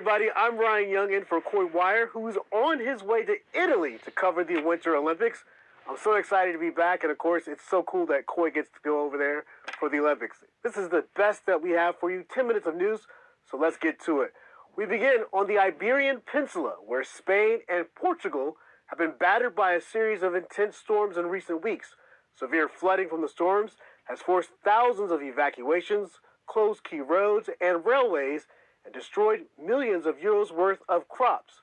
everybody. I'm Ryan Young in for Coy Wire, who's on his way to Italy to cover the Winter Olympics. I'm so excited to be back, and of course, it's so cool that Coy gets to go over there for the Olympics. This is the best that we have for you, 10 minutes of news, so let's get to it. We begin on the Iberian Peninsula, where Spain and Portugal have been battered by a series of intense storms in recent weeks. Severe flooding from the storms has forced thousands of evacuations, closed key roads and railways, and destroyed millions of euros worth of crops.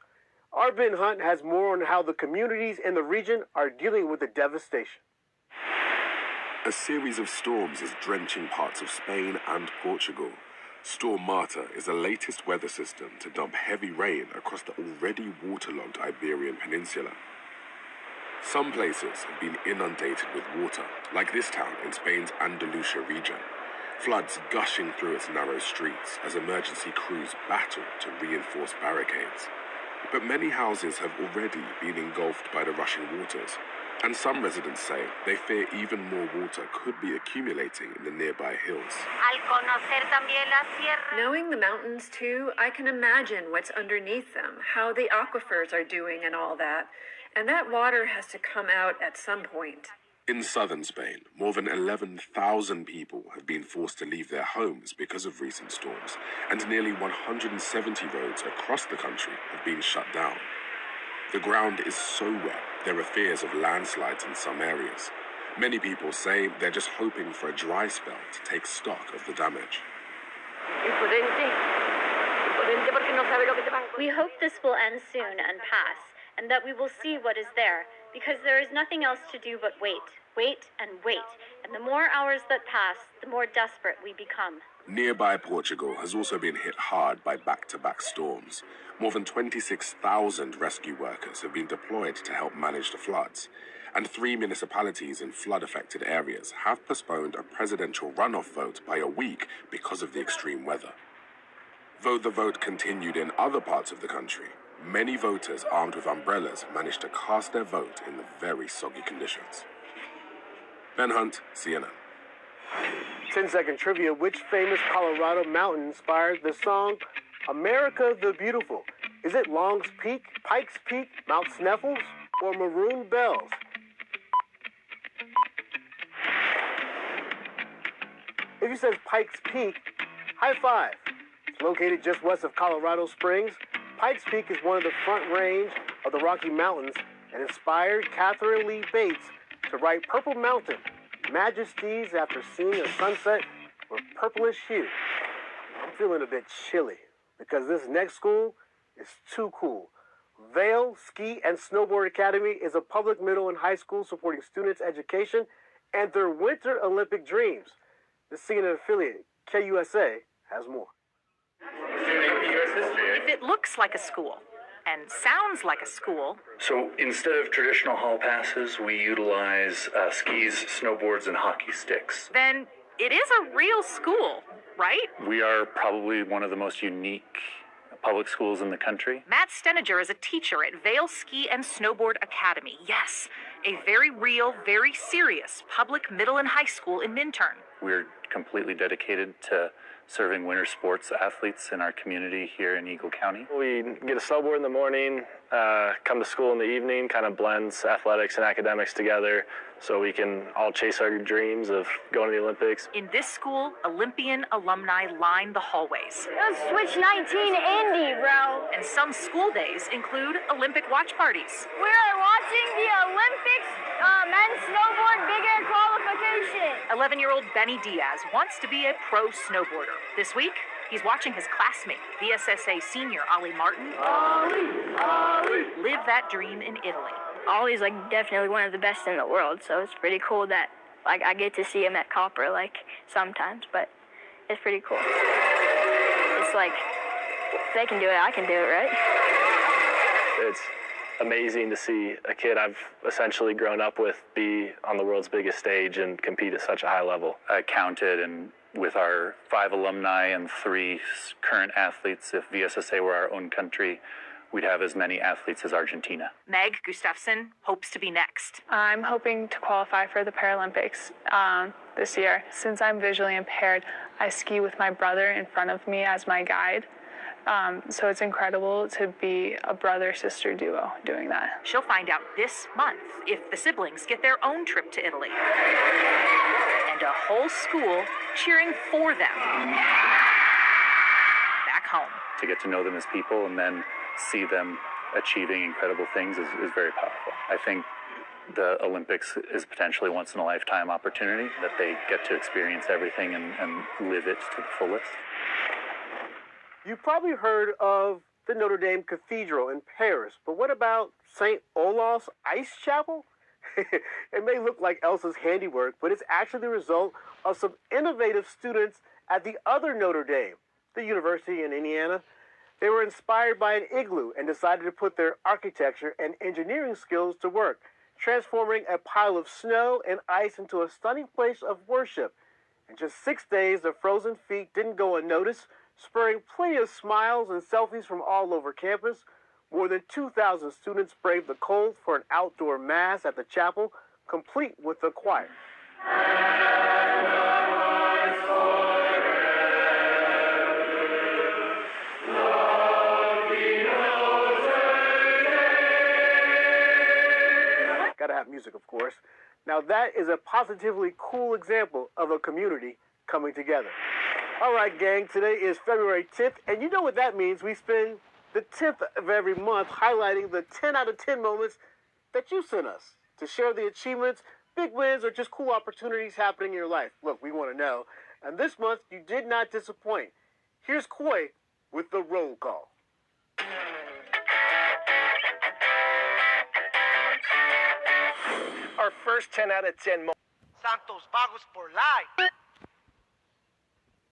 Our Ben Hunt has more on how the communities in the region are dealing with the devastation. A series of storms is drenching parts of Spain and Portugal. Storm Marta is the latest weather system to dump heavy rain across the already waterlogged Iberian Peninsula. Some places have been inundated with water, like this town in Spain's Andalusia region. Floods gushing through its narrow streets as emergency crews battle to reinforce barricades. But many houses have already been engulfed by the rushing waters, and some residents say they fear even more water could be accumulating in the nearby hills. Knowing the mountains too, I can imagine what's underneath them, how the aquifers are doing and all that. And that water has to come out at some point. In southern Spain, more than 11,000 people have been forced to leave their homes because of recent storms, and nearly 170 roads across the country have been shut down. The ground is so wet, there are fears of landslides in some areas. Many people say they're just hoping for a dry spell to take stock of the damage. We hope this will end soon and pass, and that we will see what is there, because there is nothing else to do but wait and wait, and the more hours that pass, the more desperate we become. Nearby Portugal has also been hit hard by back-to-back storms. More than 26,000 rescue workers have been deployed to help manage the floods, and 3 municipalities in flood-affected areas have postponed a presidential runoff vote by a week because of the extreme weather. Though the vote continued in other parts of the country, many voters armed with umbrellas managed to cast their vote in the very soggy conditions. Ben Hunt, CNN. 10-second trivia. Which famous Colorado mountain inspired the song America the Beautiful? Is it Long's Peak, Pikes Peak, Mount Sneffels, or Maroon Bells? If you said Pikes Peak, high five. It's located just west of Colorado Springs. Pikes Peak is one of the front range of the Rocky Mountains and inspired Catherine Lee Bates to write Purple Mountain, Majesties after seeing a sunset with purplish hue. I'm feeling a bit chilly because this next school is too cool. Vail Ski and Snowboard Academy is a public middle and high school supporting students' education and their Winter Olympic dreams. The CNN affiliate, KUSA, has more. If it looks like a school and sounds like a school... So instead of traditional hall passes, we utilize skis, snowboards, and hockey sticks. Then it is a real school, right? We are probably one of the most unique public schools in the country. Matt Steninger is a teacher at Vail Ski and Snowboard Academy. Yes, a very real, very serious public middle and high school in Minturn. We're completely dedicated to serving winter sports athletes in our community here in Eagle County. We get a snowboard in the morning, come to school in the evening, kind of blends athletics and academics together so we can all chase our dreams of going to the Olympics. In this school, Olympian alumni line the hallways. Let's switch 19 Indy, bro. And some school days include Olympic watch parties. We are watching the Olympics men's snowboard big air qualification. 11-year-old Benny Diaz wants to be a pro snowboarder. This week, he's watching his classmate, VSSA senior Ollie Martin, live that dream in Italy. Ollie's definitely one of the best in the world, so it's pretty cool that I get to see him at Copper sometimes, but it's pretty cool. It's if they can do it, I can do it, right? It's amazing to see a kid I've essentially grown up with be on the world's biggest stage and compete at such a high level. I counted, and with our 5 alumni and 3 current athletes, if VSSA were our own country, we'd have as many athletes as Argentina. Meg Gustafson hopes to be next. I'm hoping to qualify for the Paralympics this year. Since I'm visually impaired, I ski with my brother in front of me as my guide. So it's incredible to be a brother-sister duo doing that. She'll find out this month if the siblings get their own trip to Italy. And a whole school cheering for them back home. To get to know them as people and then see them achieving incredible things is very powerful. I think the Olympics is potentially once in a lifetime opportunity that they get to experience everything and live it to the fullest. You've probably heard of the Notre Dame Cathedral in Paris, but what about St. Olaf's Ice Chapel? It may look like Elsa's handiwork, but it's actually the result of some innovative students at the other Notre Dame, the University in Indiana. They were inspired by an igloo and decided to put their architecture and engineering skills to work, transforming a pile of snow and ice into a stunning place of worship. In just 6 days, the frozen feat didn't go unnoticed, spurring plenty of smiles and selfies from all over campus. More than 2,000 students braved the cold for an outdoor mass at the chapel, complete with the choir. Gotta have music, of course. Now that is a positively cool example of a community coming together. All right, gang, today is February 10th, and you know what that means. We spend the 10th of every month highlighting the 10 out of 10 moments that you sent us to share the achievements, big wins, or just cool opportunities happening in your life. Look, we want to know. And this month, you did not disappoint. Here's Koi with the roll call. Our first 10 out of 10 moments. Santos Vagos for life.